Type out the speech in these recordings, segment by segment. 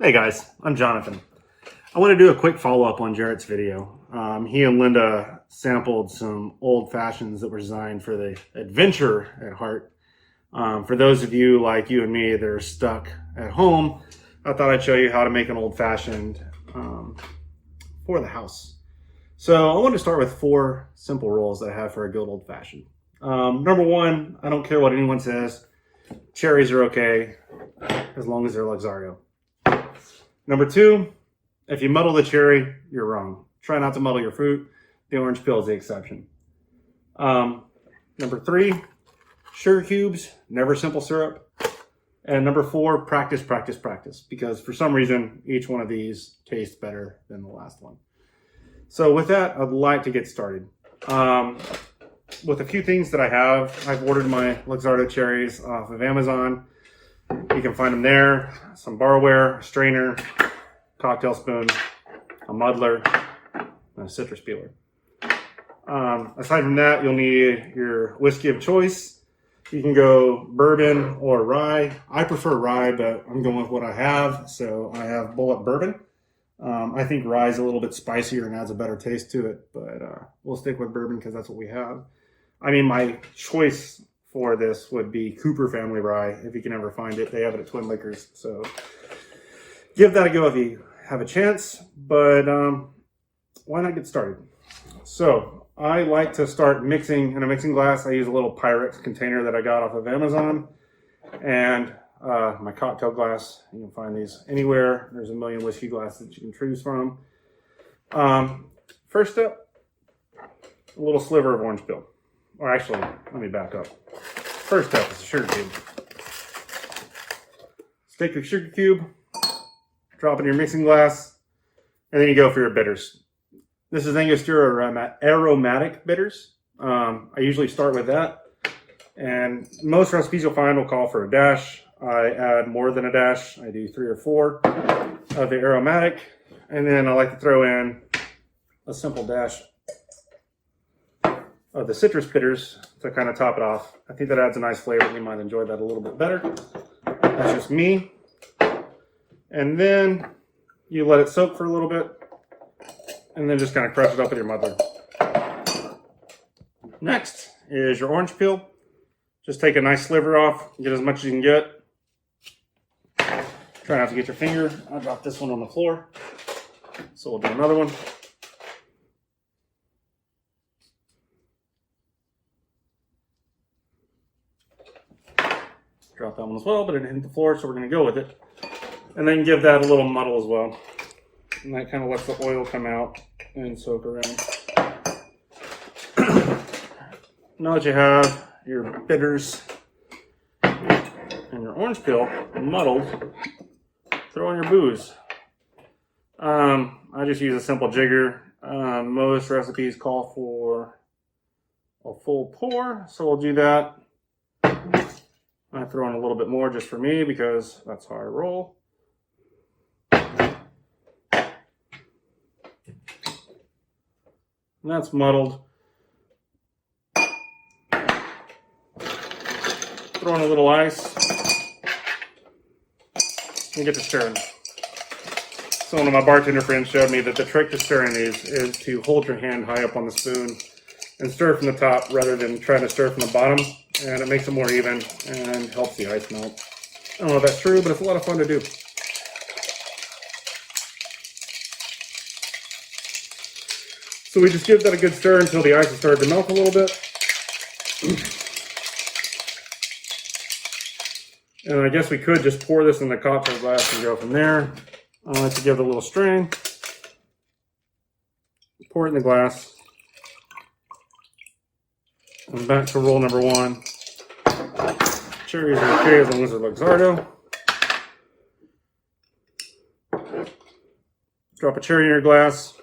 Hey guys, I'm Jonathan. I want to do a quick follow-up on Jarrett's video. He and Linda sampled some old fashions that were designed for the adventure at heart. For those of you like you and me that are stuck at home, I thought I'd show you how to make an old-fashioned for the house. So I want to start with 4 simple rules that I have for a good old-fashioned. Number 1, I don't care what anyone says. Cherries are okay as long as they're Luxardo. Number 2, if you muddle the cherry, you're wrong. Try not to muddle your fruit. The orange peel is the exception. Number 3, sugar cubes, never simple syrup. And number 4, practice, practice, practice. Because for some reason, each one of these tastes better than the last one. So with that, I'd like to get started. With a few things that I have, I've ordered my Luxardo cherries off of Amazon. You can find them there. Some barware, a strainer, cocktail spoon, a muddler, and a citrus peeler. Aside from that, you'll need your whiskey of choice. You can go bourbon or rye. I prefer rye, but I'm going with what I have. So I have Bulleit bourbon. I think rye is a little bit spicier and adds a better taste to it, but we'll stick with bourbon because that's what we have. I mean, my choice for this would be Cooper Family Rye, if you can ever find it. They have it at Twin Liquors, so give that a go if you have a chance, but why not get started? So I like to start mixing in a mixing glass. I use a little Pyrex container that I got off of Amazon, and my cocktail glass. You can find these anywhere. There's a million whiskey glasses that you can choose from. First step, a little sliver of orange peel. Or actually, let me back up. First step is the sugar cube. Take your sugar cube, drop it in your mixing glass, and then you go for your bitters. This is Angostura aromatic bitters. I usually start with that. And most recipes you'll find will call for a dash. I add more than a dash. I do 3 or 4 of the aromatic. And then I like to throw in a simple dash of the citrus bitters to kind of top it off. I think that adds a nice flavor. You might enjoy that a little bit better. That's just me. And then you let it soak for a little bit, and then just kind of crush it up with your muddler. Next is your orange peel. Just take a nice sliver off, get as much as you can get. Try not to get your finger. I dropped this one on the floor, so we'll do another one. Drop that one as well, but it didn't hit the floor, so we're going to go with it. And then give that a little muddle as well. And that kind of lets the oil come out and soak around. Now that you have your bitters and your orange peel muddled, throw in your booze. I just use a simple jigger. Most recipes call for a full pour, so we'll do that. I throw in a little bit more just for me because that's how I roll. And that's muddled. Throw in a little ice and get to stirring. So one of my bartender friends showed me that the trick to stirring these is to hold your hand high up on the spoon and stir from the top rather than trying to stir from the bottom. And it makes it more even and helps the ice melt. I don't know if that's true, but it's a lot of fun to do. So we just give that a good stir until the ice has started to melt a little bit. And I guess we could just pour this in the cocktail glass and go from there. I like to give it a little strain. Pour it in the glass. And back to rule number 1. Cherries are okay as long as they're Luxardo. Drop a cherry in your glass.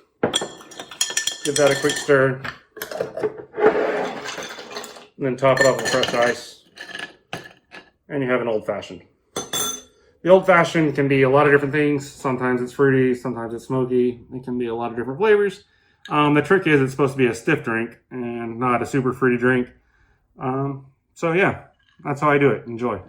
Give that a quick stir. And then top it off with fresh ice. And you have an old-fashioned. The old-fashioned can be a lot of different things. Sometimes it's fruity, sometimes it's smoky. It can be a lot of different flavors. The trick is it's supposed to be a stiff drink and not a super fruity drink. So yeah, that's how I do it. Enjoy.